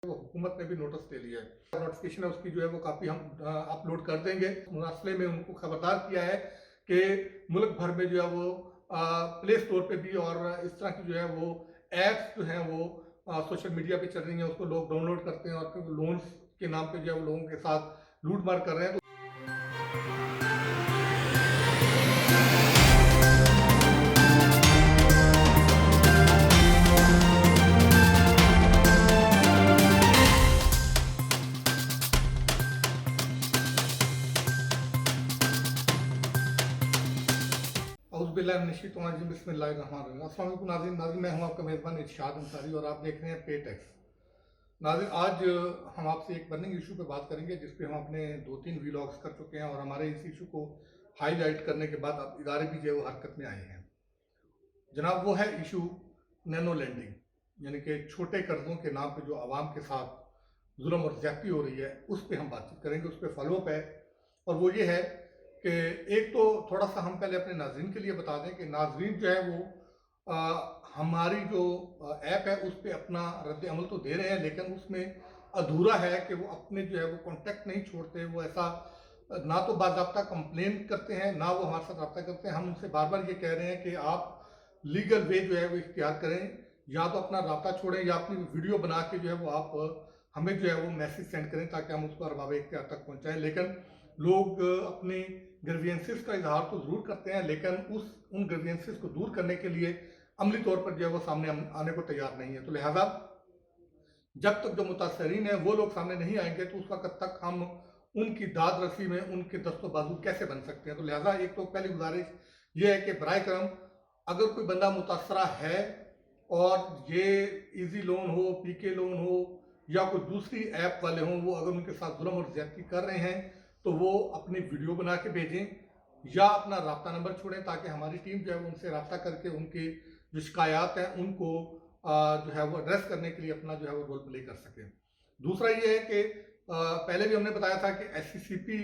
वो हुकूमत ने भी नोटिस ले लिया है। नोटिफिकेशन है उसकी जो है वो काफ़ी हम अपलोड कर देंगे। मुनासले में उनको खबरदार किया है कि मुल्क भर में जो है वो प्ले स्टोर पे भी और इस तरह की जो है वो ऐप्स जो हैं वो सोशल मीडिया पे चल रही हैं, उसको लोग डाउनलोड करते हैं और फिर लोन्स के नाम पे जो है वो लोगों के साथ लूट मार कर रहे हैं। नाज़रीन नाज़रीन मैं हूं आपका मेज़बान इरशाद अंसारी और आप देख रहे हैं पे टैक्स। नाज़रीन आज हम आपसे एक बर्निंग इशू पे बात करेंगे जिस पे हम अपने 2-3 व्लॉग्स कर चुके हैं और हमारे इस इशू को हाईलाइट करने के बाद अब इदारे भी जो है वो हरकत में आए हैं। जनाब वो है इशू नैनो लैंडिंग, यानी कि छोटे कर्जों के नाम पे जो आवाम के साथ जुल्म और ज्यादती हो रही है उस पर हम बातचीत करेंगे, उस पर फॉलोअप है। और वो ये है कि एक तो थोड़ा सा हम पहले अपने नाज़रीन के लिए बता दें कि नाज़रीन जो है वो हमारी जो ऐप है उस पर अपना रद्द अमल तो दे रहे हैं, लेकिन उसमें अधूरा है कि वो अपने जो है वो कॉन्टेक्ट नहीं छोड़ते। वो ऐसा ना तो बाज़ाब्ता कंप्लेन करते हैं, ना वो हमारे साथ रब्ता करते हैं। हम उनसे बार बार ये कह रहे हैं कि आप लीगल वे जो है वो इख्तियार करें, या तो अपना रब्ता छोड़ें या अपनी वीडियो बना के जो है वो आप हमें जो है वो मैसेज सेंड करें ताकि हम उसको अरबाब इख्तियार तक पहुँचाएँ। लेकिन लोग अपनी ग्रीवियंसेस का इजहार तो ज़रूर करते हैं, लेकिन उन ग्रीवियंसेस को दूर करने के लिए अमली तौर पर जो है वो सामने आने को तैयार नहीं है। तो लिहाजा जब तक जो मुतासरीन है वो लोग सामने नहीं आएंगे तो उस वक्त तक हम उनकी दाद रसी में उनके दस्तो बाजू कैसे बन सकते हैं। तो लिहाजा एक तो पहली गुजारिश ये है कि बराए करम अगर कोई बंदा मुतासरा है और ये इजी लोन हो, पीके लोन हो या कोई दूसरी ऐप वाले हों, वो अगर उनके साथ जुल्म और ज्यादती कर रहे हैं तो वो अपनी वीडियो बना के भेजें या अपना रब्ता नंबर छोड़ें ताकि हमारी टीम जो है वो उनसे रब्ता करके उनकी जो शिकायत हैं उनको जो है वो एड्रेस करने के लिए अपना जो है वो रोल प्ले कर सके। दूसरा ये है कि पहले भी हमने बताया था कि SCCP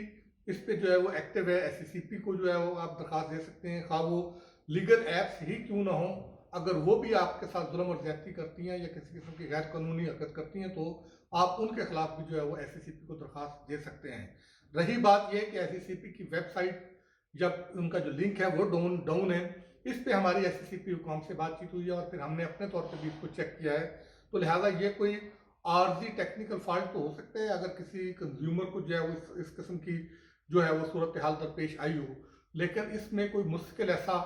इस पे जो है वो एक्टिव है। SCCP को जो है वो आप दरख्वास्त दे सकते हैं, खा वो लीगल एप्स ही क्यों ना हो, अगर वो भी आपके साथ जुल्म और ज्यादती करती हैं या किसी किस्म की गैर कानूनी हरकत करती हैं तो आप उनके खिलाफ भी जो है वो SCCP को दरख्वास्त दे सकते हैं। रही बात यह कि SCCP की वेबसाइट जब उनका जो लिंक है वो डाउन है, इस पे हमारी SCCP हुकाम से बातचीत हुई है और फिर हमने अपने तौर पे भी इसको चेक किया है। तो लिहाजा ये कोई आर्जी टेक्निकल फॉल्ट तो हो सकता है अगर किसी कंज्यूमर को जो है वो इस किस्म की जो है वो सूरत हाल दरपेश आई हो, लेकिन इसमें कोई मुश्किल ऐसा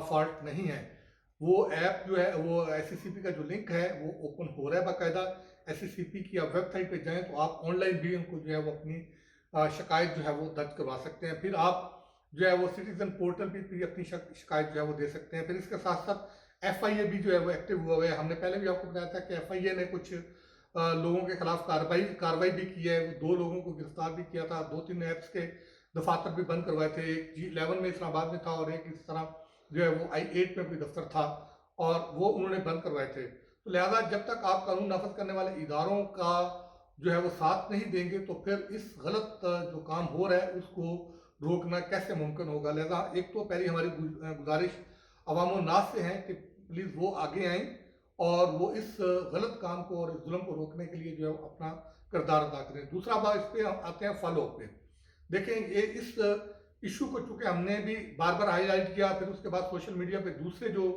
फॉल्ट नहीं है। वो ऐप जो है वो SCCP का जो लिंक है वो ओपन हो रहा है बाकायदा। SCCP की आप वेबसाइट पे जाएं तो आप ऑनलाइन भी उनको जो है वो अपनी शिकायत जो है वो दर्ज करवा सकते हैं। फिर आप जो है वो सिटीजन पोर्टल पे भी अपनी शिकायत जो है वो दे सकते हैं। फिर इसके साथ साथ FIA भी जो है वो एक्टिव हुआ है। हमने पहले भी आपको बताया था कि FIA ने कुछ लोगों के खिलाफ कार्रवाई भी की है। 2 लोगों को गिरफ्तार भी किया था, 2-3 ऐप्स के दफातर भी बंद करवाए थे। एक G11 में इस्लामाबाद में था और एक इस तरह जो है वो I8 में कोई दफ्तर था और वो उन्होंने बंद करवाए थे। तो लिहाजा जब तक आप कानून नाफज करने वाले इदारों का जो है वो साथ नहीं देंगे तो फिर इस गलत जो काम हो रहा है उसको रोकना कैसे मुमकिन होगा। लिहाजा एक तो पहली हमारी गुजारिश अवाम नास से है कि प्लीज़ वो आगे आएँ और वो इस गलत काम को और इस जुल्म को रोकने के लिए जो है अपना किरदार अदा करें। दूसरा बात इस पर आते हैं फॉलोअप पे। देखें ये इस इशू को चूंकि हमने भी बार बार हाईलाइट किया, फिर उसके बाद सोशल मीडिया पे दूसरे जो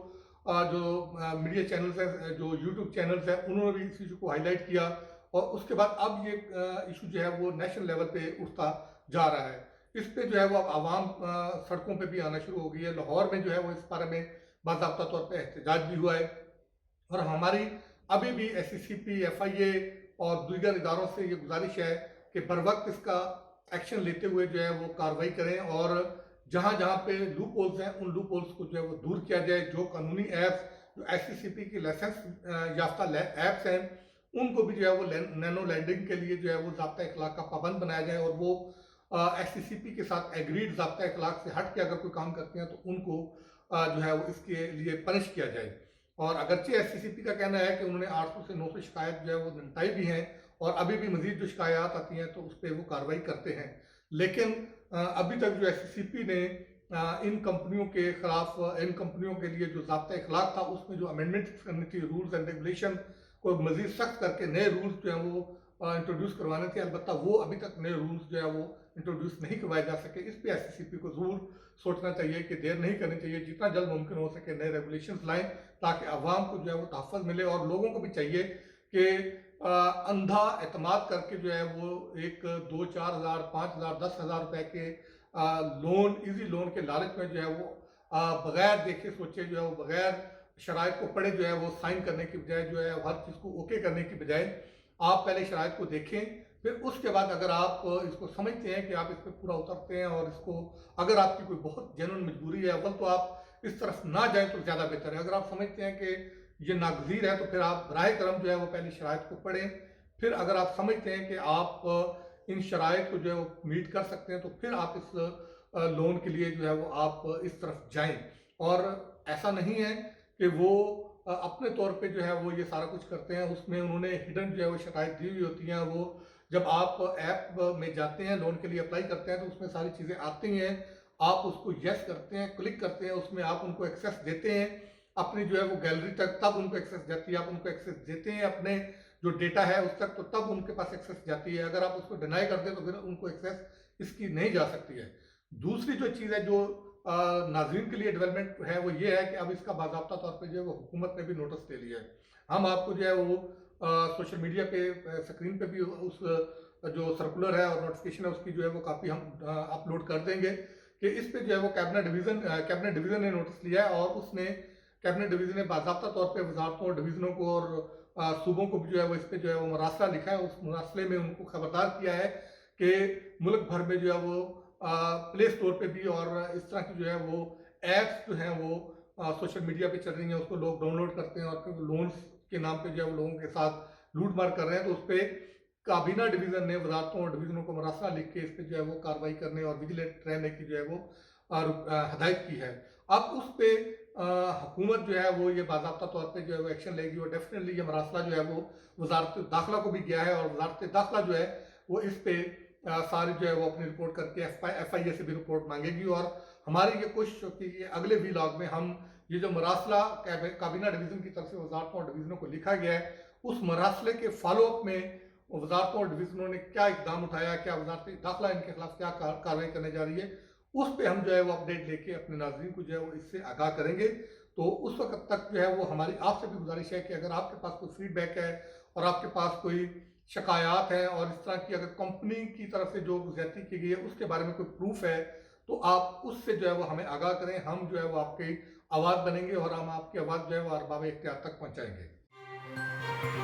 मीडिया चैनल्स हैं, जो यूट्यूब चैनल्स हैं, उन्होंने भी इस इशू को हाईलाइट किया और उसके बाद अब ये इशू जो है वो नेशनल लेवल पे उठता जा रहा है। इस पे जो है वो अब आवाम सड़कों पे भी आना शुरू हो गई है। लाहौर में जो है वो इस बारे में बाकायदा तौर पर एहतजाज भी हुआ है और हमारी अभी भी SCCP, FIA और दीगर इदारों से ये गुजारिश है कि बर वक्त इसका एक्शन लेते हुए जो है वो कार्रवाई करें और जहां जहां पे लूप होल्स हैं उन लूप होल्स को जो है वो दूर किया जाए। जो कानूनी ऐप्स जो SCCP की लाइसेंस याफ्ता ऐप्स हैं उनको भी जो है वो नैनो लैंडिंग के लिए जो है वो ज़ाब्ता इखलाक का पाबंद बनाया जाए और वो SCCP के साथ एग्रीड ज़ाब्ता इखलाक से हट के अगर कोई काम करते हैं तो उनको जो है वो इसके लिए पनिश किया जाए। और अगरचे SCCP का कहना है कि उन्होंने 800 से 900 शिकायत जो है वो निपटाई भी हैं और अभी भी मजीद जो शिकायत आती हैं तो उस पर वो कार्रवाई करते हैं, लेकिन अभी तक जो SCCP ने इन कंपनियों के खिलाफ इन कंपनियों के लिए जो ज़ाब्ता इखलाक था उसमें जो अमेंडमेंट करनी थी रूल्स एंड रेगुलेशन को मज़ीद सख्त करके नए रूल्स जो हैं वो इंट्रोड्यूस करवाने थे। अलबत्ता वो अभी तक नए रूल्स जो है वो इंट्रोड्यूस नहीं करवाए जा सके। इस पे एससीसीपी को ज़रूर सोचना चाहिए कि देर नहीं करनी चाहिए, जितना जल्द मुमकिन हो सके नए रेगुलेशंस लाएं ताकि आवाम को जो है वो तहफ़्फ़ुज़ मिले। और लोगों को भी चाहिए कि अंधा एतमाद करके जो है वो एक 2-4 हज़ार, 5 हज़ार, 10 हज़ार रुपए के लोन, ईजी लोन के लालच में जो है वो बगैर देखे सोचे जो है वो बगैर शराइत को पढ़े जो है वो साइन करने की बजाय जो है हर चीज़ को ओके करने की बजाय आप पहले शराइत को देखें, फिर उसके बाद अगर आप इसको समझते हैं कि आप इस पर पूरा उतरते हैं और इसको अगर आपकी कोई बहुत जेन्युइन मजबूरी है, अव्वल तो आप इस तरफ ना जाएं तो ज़्यादा बेहतर है। अगर आप समझते हैं कि ये नागज़ीर है तो फिर आप बराए करम जो है वो पहले शराइत को पढ़ें। फिर अगर आप समझते हैं कि आप इन शराइत को जो है वो मीट कर सकते हैं तो फिर आप इस लोन के लिए जो है वो आप इस तरफ जाएं। और ऐसा नहीं है कि वो अपने तौर पे जो है वो ये सारा कुछ करते हैं, उसमें उन्होंने हिडन जो है वो शिकायत दी हुई होती हैं। वो जब आप ऐप में जाते हैं लोन के लिए अप्लाई करते हैं तो उसमें सारी चीज़ें आती हैं, आप उसको यस करते हैं, क्लिक करते हैं, उसमें आप उनको एक्सेस देते हैं अपनी जो है वो गैलरी तक, तब उनको एक्सेस जाती है। आप उनको एक्सेस देते हैं अपने जो डेटा है उस तक, तो तब उनके पास एक्सेस जाती है। अगर आप उसको डिनाई करते हैं तो फिर उनको एक्सेस इसकी नहीं जा सकती है। दूसरी जो चीज़ है जो नाज़रीन के लिए डेवलपमेंट है वो ये है कि अब इसका बाज़ाब्ता तौर पे जो है वो हुकूमत ने भी नोटिस ले लिया है। हम आपको जो है वो सोशल मीडिया पे स्क्रीन पे भी उस जो सर्कुलर है और नोटिफिकेशन है उसकी जो है वो कापी हम अपलोड कर देंगे कि इस पे जो है वो कैबिनेट डिवीज़न ने नोटिस लिया है। और उसने कैबिनेट डिवीज़न ने बाज़ाब्ता तौर पे वजारतों और डिवीज़नों को और सूबों को भी जो है वो इस पे जो है वो मरासला लिखा है। उस मरासले में उनको खबरदार किया है कि मुल्क भर में जो है वो प्ले स्टोर पे भी और इस तरह की जो है वो ऐप्स जो हैं वो सोशल मीडिया पे चल रही हैं, उसको लोग डाउनलोड करते हैं और फिर लोन्स के नाम पे जो है वो लोगों के साथ लूट मार कर रहे हैं। तो उस पर काबीना डिवीज़न ने वजारतों और डिवीज़नों को मरासला लिख के इस पर जो है वो कार्रवाई करने और विजिलेंट रहने की जो है वो हदायत की है। अब उस पर हुकूमत जो है वो ये बाज़ाब्ता तौर पे जो है वो एक्शन लेगी और डेफिनेटली ये मरासला जो है वो वजारत दाखिला को भी गया है और वजारत दाखिला जो है वो इस पे सारी जो है वो अपनी रिपोर्ट करके FIA से भी रिपोर्ट मांगेगी। और हमारी ये कोशिश होती है कि अगले व्लॉग में हम ये जो मरासला काबीना डिवीज़न की तरफ से वजारतों और डिवीज़नों को लिखा गया है उस मरासले के फॉलोअप में वजारतों और डिवीज़नों ने क्या इकदाम उठाया, क्या वजारत दाखिला इनके खिलाफ क्या कार्रवाई करने जा रही है, उस पर हम जो है वो अपडेट लेके अपने नाज़रीन को जो है वो इससे आगाह करेंगे। तो उस वक्त तक जो है वो हमारी आपसे भी गुजारिश है कि अगर आपके पास कोई फीडबैक है और आपके पास कोई शिकायत है और इस तरह की अगर कंपनी की तरफ से जो ज्यादती की गई है उसके बारे में कोई प्रूफ है तो आप उससे जो है वो हमें आगाह करें। हम जो है वो आपकी आवाज़ बनेंगे और हम आपकी आवाज़ जो है वो अरबाब इख्तियार तक पहुँचाएंगे।